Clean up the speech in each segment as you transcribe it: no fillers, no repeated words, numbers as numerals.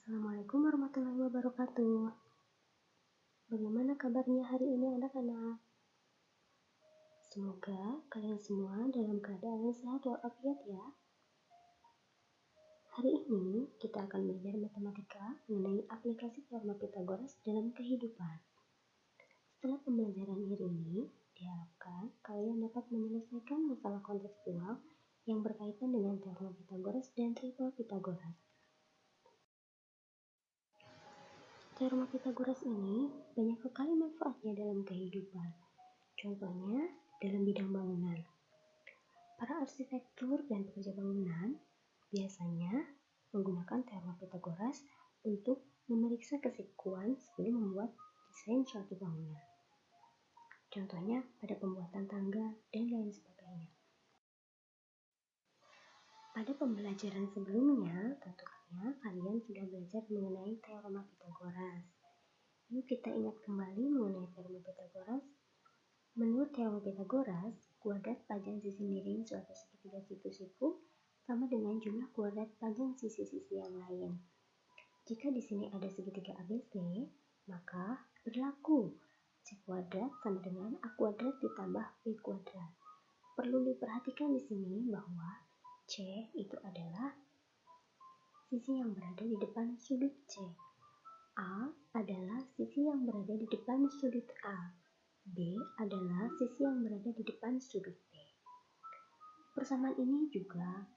Assalamualaikum warahmatullahi wabarakatuh. Bagaimana kabarnya hari ini anak-anak? Semoga kalian semua dalam keadaan sehat walafiat ya. Hari ini kita akan belajar matematika mengenai aplikasi teorema Pythagoras dalam kehidupan. Setelah pembelajaran hari ini, diharapkan kalian dapat menyelesaikan masalah kontekstual yang berkaitan dengan teorema Pythagoras dan triple Pythagoras. Teorema Pythagoras ini banyak sekali manfaatnya dalam kehidupan. Contohnya dalam bidang bangunan. Para arsitektur dan pekerja bangunan biasanya menggunakan teorema Pythagoras untuk memeriksa kesikuan sebelum membuat desain suatu bangunan. Contohnya pada pembuatan tangga dan lain sebagainya. Pada pembelajaran sebelumnya, tentunya kalian sudah belajar mengenai teorema Pythagoras. Yuk kita ingat kembali mengenai teorema Pythagoras. Menurut teorema Pythagoras, kuadrat panjang sisi miring suatu segitiga siku-siku sama dengan jumlah kuadrat panjang sisi-sisi yang lain. Jika di sini ada segitiga ABC, maka berlaku C kuadrat sama dengan A kuadrat ditambah B kuadrat. Perlu diperhatikan di sini bahwa C itu adalah sisi yang berada di depan sudut C. A adalah sisi yang berada di depan sudut A. B adalah sisi yang berada di depan sudut B. Persamaan ini juga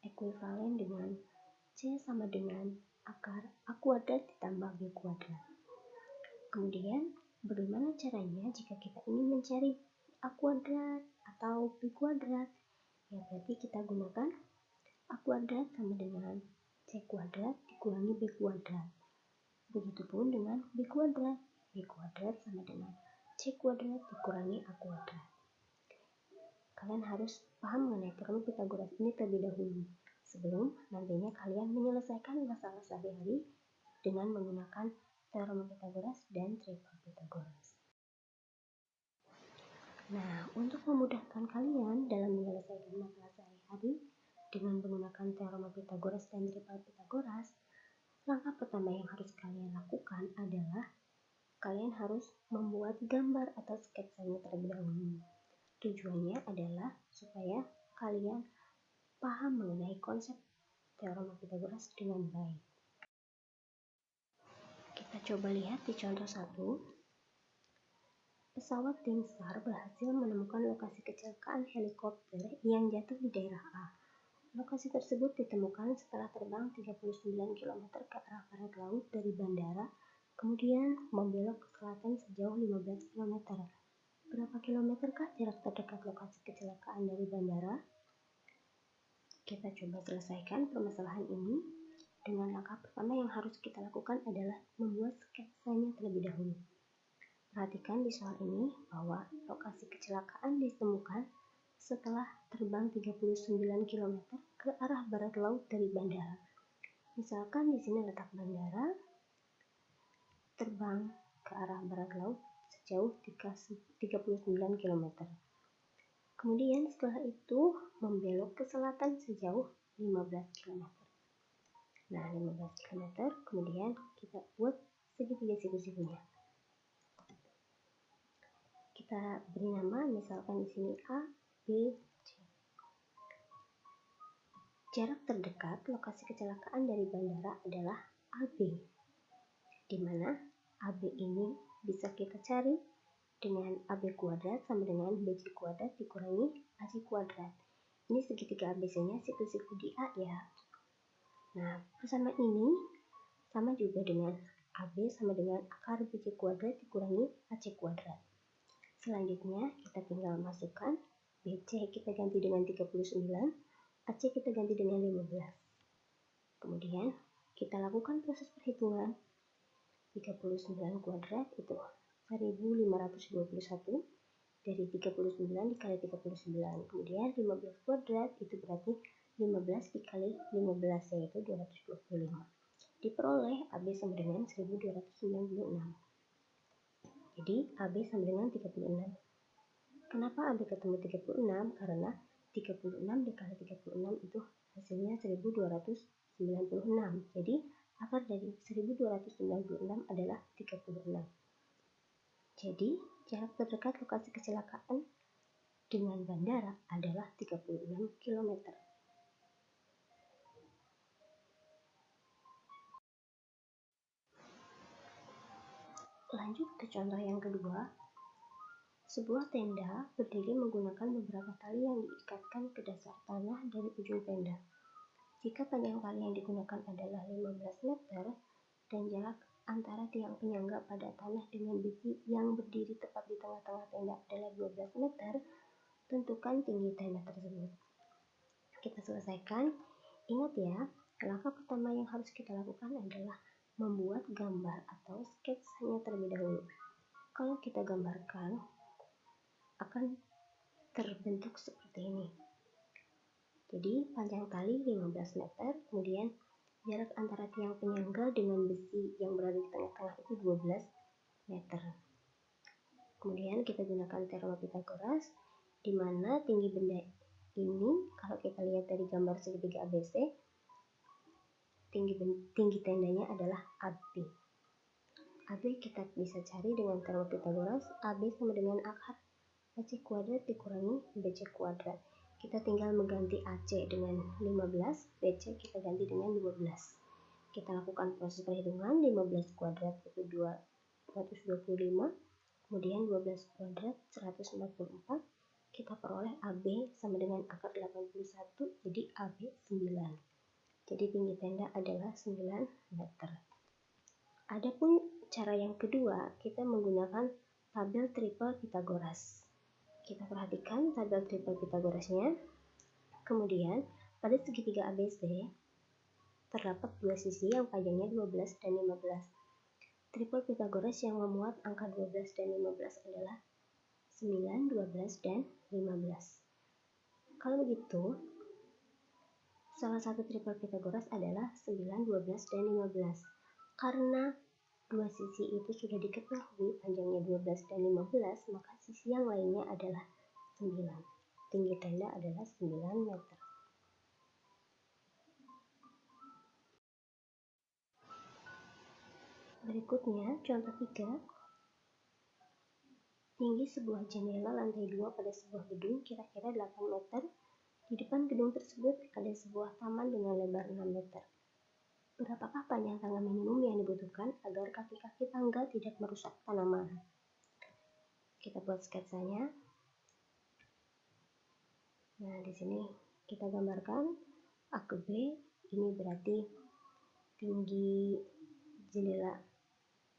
ekuivalen dengan C sama dengan akar A kuadrat ditambah B kuadrat. Kemudian, bagaimana caranya jika kita ingin mencari A kuadrat atau B kuadrat? Ya berarti kita gunakan A kuadrat sama dengan C kuadrat dikurangi B kuadrat. Begitupun dengan B kuadrat. B kuadrat sama dengan C kuadrat dikurangi A kuadrat. Kalian harus paham mengenai teorema Pythagoras ini terlebih dahulu sebelum nantinya kalian menyelesaikan masalah sehari-hari dengan menggunakan teorema Pythagoras dan triple Pythagoras. Nah, untuk memudahkan kalian dalam menyelesaikan masalah sehari-hari dengan menggunakan teorema Pythagoras dan triple Pythagoras, langkah pertama yang harus kalian lakukan adalah kalian harus membuat gambar atau sketsanya terlebih dahulu. Tujuannya adalah supaya kalian paham mengenai konsep teorema Pythagoras dengan baik. Kita coba lihat di contoh 1. Pesawat tim SAR berhasil menemukan lokasi kecelakaan helikopter yang jatuh di daerah A. Lokasi tersebut ditemukan setelah terbang 39 km ke arah barat laut dari bandara, kemudian membelok ke selatan sejauh 15 km. Berapa kilometerkah jarak terdekat lokasi kecelakaan dari bandara? Kita coba selesaikan permasalahan ini. Dengan langkah pertama yang harus kita lakukan adalah membuat sketsanya terlebih dahulu. Perhatikan di soal ini bahwa lokasi kecelakaan ditemukan setelah terbang 39 km ke arah barat laut dari bandara. Misalkan di sini letak bandara, terbang ke arah barat laut sejauh 39 km. Kemudian setelah itu membelok ke selatan sejauh 15 km. Nah, 15 km kemudian kita buat segitiga siku-sikunya. Kita beri nama, misalkan di sini A, B, C. Jarak terdekat lokasi kecelakaan dari bandara adalah AB, di mana AB ini bisa kita cari dengan AB kuadrat sama dengan BC kuadrat dikurangi AC kuadrat. Ini segitiga ABC-nya siku-siku di A ya. Nah, persamaan ini sama juga dengan AB sama dengan akar BC kuadrat dikurangi AC kuadrat. Selanjutnya kita tinggal masukkan BC kita ganti dengan 39, AC kita ganti dengan 15. Kemudian kita lakukan proses perhitungan. 39 kuadrat itu 1521 dari 39 dikali 39. Kemudian 15 kuadrat itu berarti 15 dikali 15 yaitu 225. Diperoleh AB sama dengan 1296. Jadi AB sama dengan 36. Kenapa AB ketemu 36? Karena 36 dikali 36 itu hasilnya 1296. Jadi A lokasi kecelakaan dengan bandara adalah 36 km. Lanjut ke contoh yang kedua. Sebuah tenda berdiri menggunakan beberapa tali yang diikatkan ke dasar tanah dari ujung tenda. Jika panjang tali yang digunakan adalah 15 meter dan jarak antara tiang penyangga pada tanah dengan besi yang berdiri tepat di tengah-tengah tenda adalah 12 meter, tentukan tinggi tenda tersebut. Kita selesaikan. Ingat ya, langkah pertama yang harus kita lakukan adalah membuat gambar atau sketsanya terlebih dahulu. Kalau kita gambarkan, akan terbentuk seperti ini. Jadi panjang tali 15 meter, kemudian jarak antara tiang penyangga dengan besi yang berada di tengah-tengah itu 12 meter. Kemudian kita gunakan teorema Pythagoras, di mana tinggi benda ini, kalau kita lihat dari gambar segitiga ABC, tinggi tendanya adalah AB. AB kita bisa cari dengan teorema Pythagoras. AB sama dengan akar AC kuadrat dikurangi BC kuadrat. Kita tinggal mengganti AC dengan 15, BC kita ganti dengan 12. Kita lakukan proses perhitungan. 15 kuadrat itu 225, kemudian 12 kuadrat 144. Kita peroleh AB sama dengan akar 81, jadi AB 9. Jadi tinggi tenda adalah 9 meter. Adapun cara yang kedua, kita menggunakan tabel triple Pythagoras. Kita perhatikan tabel triple Pythagorasnya. Kemudian pada segitiga ABC terdapat dua sisi yang panjangnya 12 dan 15. Triple Pythagoras yang memuat angka 12 dan 15 adalah 9, 12, dan 15. Kalau begitu, salah satu triple Pythagoras adalah 9, 12, dan 15. Karena dua sisi itu sudah diketahui panjangnya 12 dan 15, maka sisi yang lainnya adalah 9. Tinggi tenda adalah 9 meter. Berikutnya, contoh 3. Tinggi sebuah jendela lantai 2 pada sebuah gedung kira-kira 8 meter. Di depan gedung tersebut ada sebuah taman dengan lebar 6 meter. Berapakah panjang tangga minimum yang dibutuhkan agar kaki-kaki tangga tidak merusak tanaman? Kita buat sketsanya. Nah, di sini kita gambarkan A ke B. Ini berarti tinggi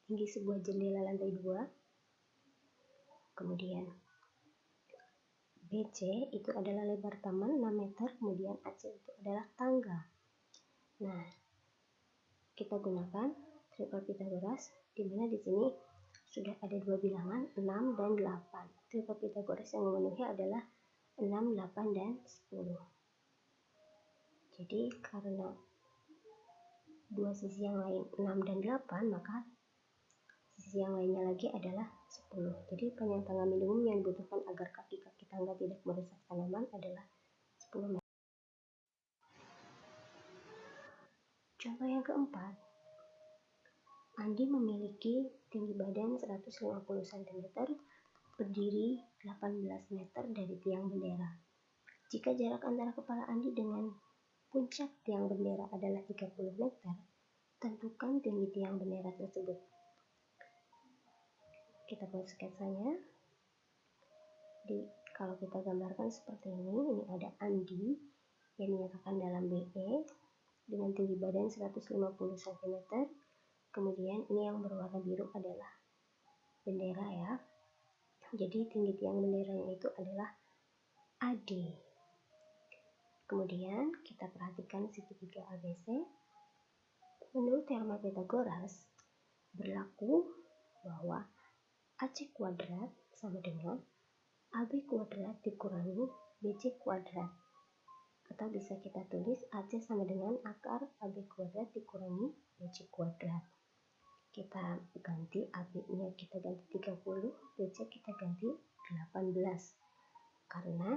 sebuah jendela lantai 2. Kemudian BC itu adalah lebar taman 6 meter, kemudian AC itu adalah tangga. Nah, kita gunakan triple Pythagoras, di mana di sini sudah ada dua bilangan 6 dan 8. Triple Pythagoras yang memenuhi adalah 6, 8, dan 10. Jadi karena dua sisi yang lain 6 dan 8, maka sisi yang lainnya lagi adalah 10. Jadi panjang tangga minimum yang dibutuhkan agar kaki-kaki tangga tidak merusak tanaman adalah 10 meter. Contoh yang keempat. Andi memiliki tinggi badan 150 cm, berdiri 18 meter dari tiang bendera. Jika jarak antara kepala Andi dengan puncak tiang bendera adalah 30 meter, tentukan tinggi tiang bendera tersebut. Kita buat sketsanya. Kalau kita gambarkan seperti ini ada Andi yang dinyatakan dalam BE dengan tinggi badan 150 cm. Kemudian ini yang berwarna biru adalah bendera ya. Jadi tinggi tiang benderanya itu adalah AD. Kemudian kita perhatikan segitiga ABC. Menurut teorema Pythagoras berlaku bahwa AC kuadrat sama dengan AB kuadrat dikurangi BC kuadrat. Atau bisa kita tulis AC sama dengan akar AB kuadrat dikurangi BC kuadrat. Kita ganti AB-nya kita ganti 30, BC kita ganti 18. Karena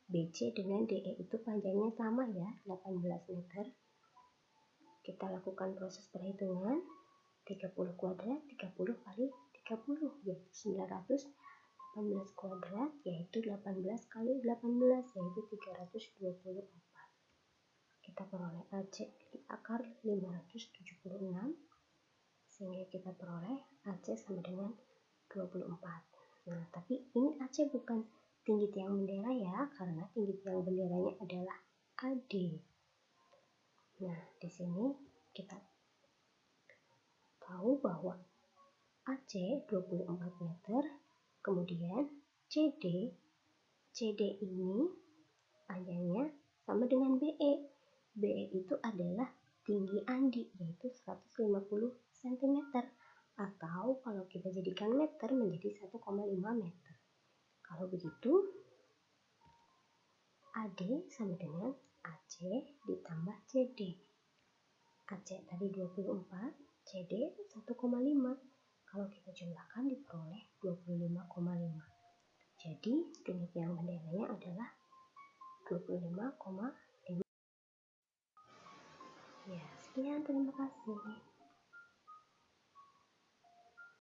BC dengan DE itu panjangnya sama ya, 18 meter. Kita lakukan proses perhitungan. 30 kuadrat 30 kali 30 yaitu 980 18 kuadrat, yaitu 18 kali 18, yaitu 324. Kita peroleh AC akar 576, sehingga kita peroleh AC sama dengan 24. Nah, tapi ini AC bukan tinggi tiang bendera ya, karena tinggi tiang benderanya adalah AD. Nah, di sini kita tahu bahwa AC 24 meter, kemudian CD ini panjangnya sama dengan BE. BE itu adalah tinggi Andi, yaitu 150 cm, atau kalau kita jadikan meter menjadi 1,5 meter. Kalau begitu, AD sama dengan AC ditambah CD. AC tadi 24, CD 1,5. Kalau kita jumlahkan diperoleh 25,5. Jadi tinggi tiang benderanya adalah 25,5. Ya, sekian, terima kasih.